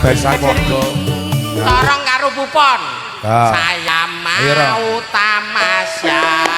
Besan podo. Torong karo Pupon. Saya mau tamasya.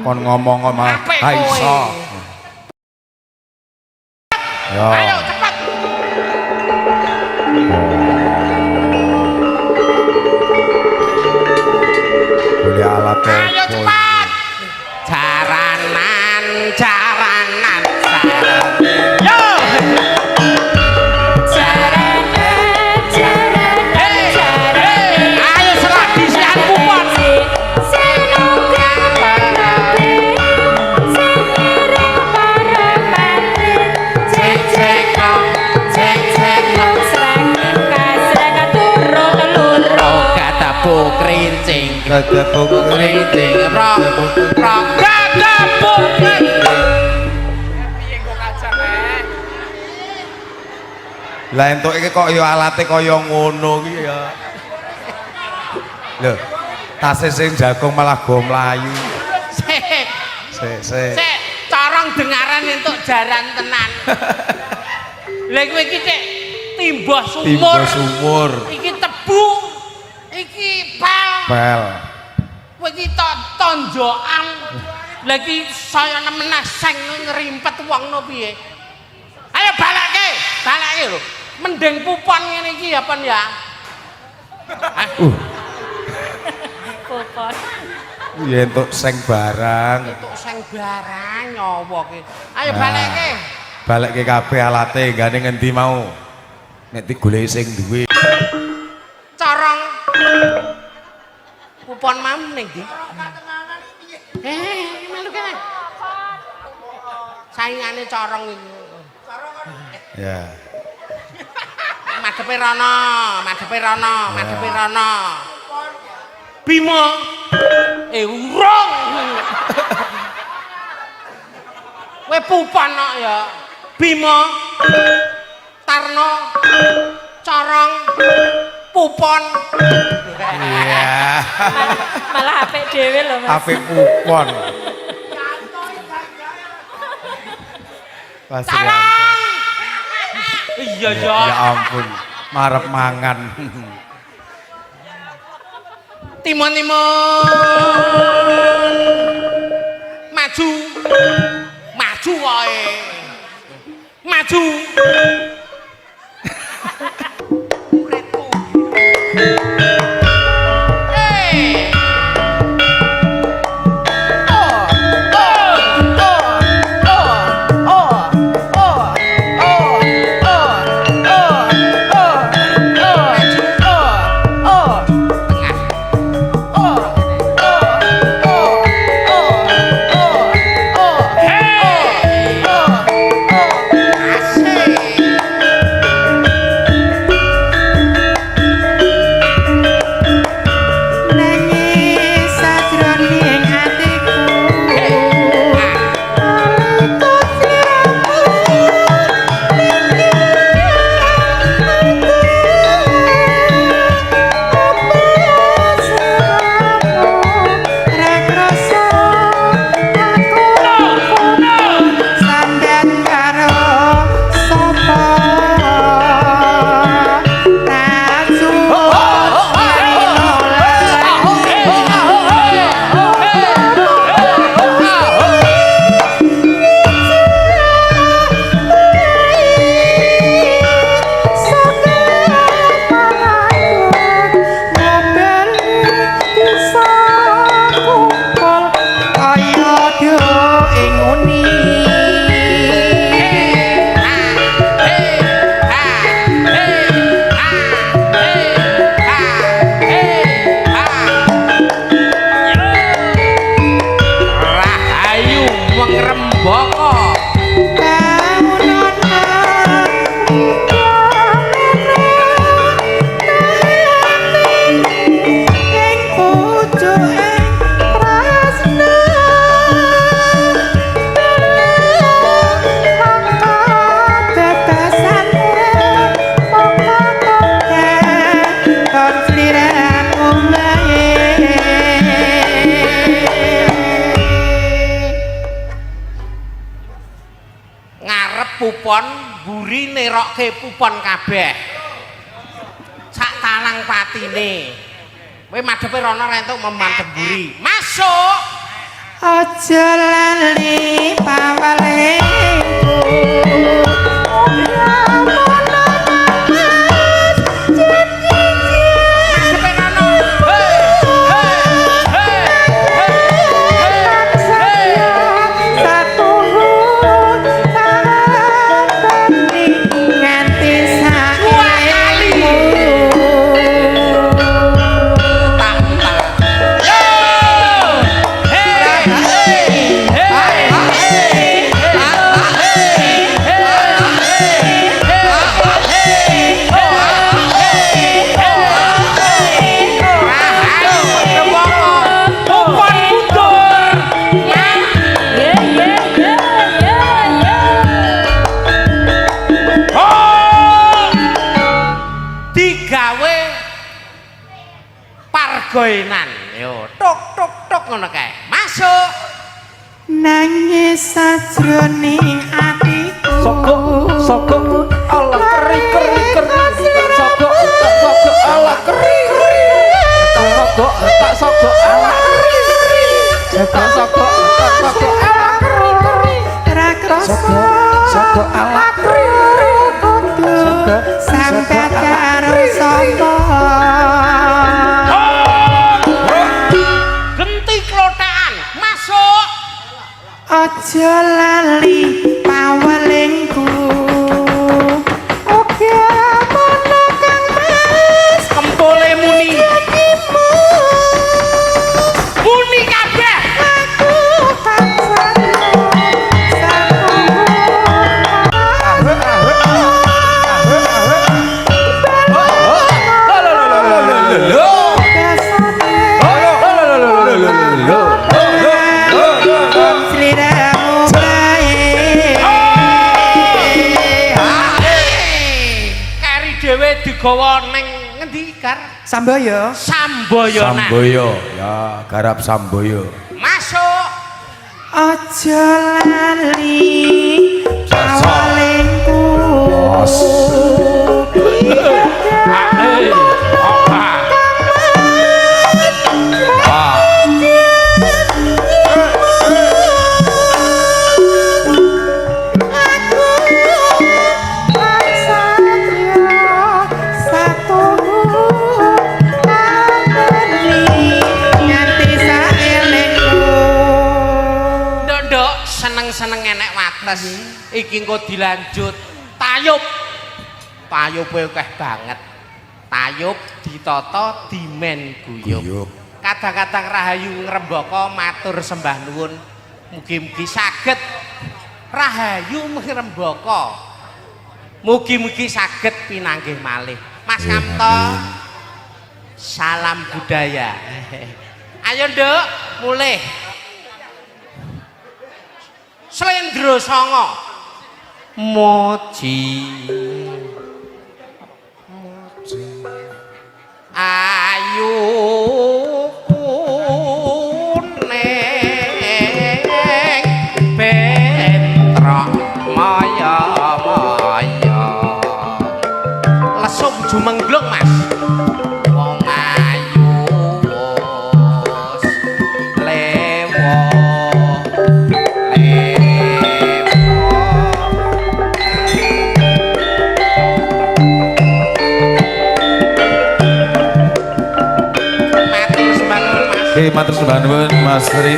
Kon ngomong malah ha iso. Yo. Ayo cepat. Boleh alat. Ayo cepat. Jaranan. Yo. Ayo selah disian Pupon. Gagapuk keriting rong gagapuk piye kok kacang lah entuk iki kok ya alate kaya ngono iki ya lho tase sing jagung malah go mlayu sik corong dengaran entuk jaran tenan lha kowe iki cek timbah sumur iki tebu iki pel kowe iki tonjokan lha iki saya nemen seng ngrimpet wongno piye ayo balake lho mending Pupon ngene iki ya Pon ya Pupon ya entuk seng barang nyawa ki ayo balake kabeh alate gane ngendi mau nek digoleki sing duwe corong Pupon mam ning ndi melu kene saingane corong iki ya madhepe rono Bima urung kowe Pupon kok ya Bima Tarno corong Pupon iya malah apik dhewe lho Mas apik Pupon Tarang iya ya ampun marep mangan timun maju wae maju arep pupon mburi nerokke pupon kabeh sak talang patine kowe madhepe rono rentuk memantep mburi masuk aja lali pawalengku goenan yo tok tok tok ngono kae masuk nangis sajroning atiku soko Allah keri soko Allah keri soko Allah soko Allah keri soko Allah sampai karo sapa aja lali pawalengku oke mono kang mas kempole muni muni kabeh aku tansah digawa ning ngendi Kar? Samboyo. Samboyonan. Samboyo, ya garap Samboyo. Masuk. Aja lali pawalengku. Seneng enek wates iki engko dilanjut tayub tayube akeh banget tayub ditata dimen guyub kadang-kadang rahayu ngrembaka matur sembah nuwun mugi-mugi saged rahayu ngrembaka mugi-mugi saged pinanggih malih Mas Kamto salam budaya ayo Nduk mulih Slendro Songo Moji ayu kuning bentrok maya-maya lesung jumenglung Mas wong ayu lewo matur sembah nuwun Mas Rin.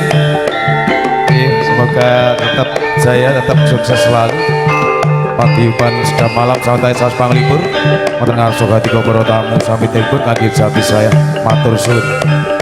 Semoga tetap jaya, tetap sukses selalu. Paguyuban sedap malam santai saus panglipur. Wonten ngarsa tiga para tamu sami telpon kangge jati saya matur suwun.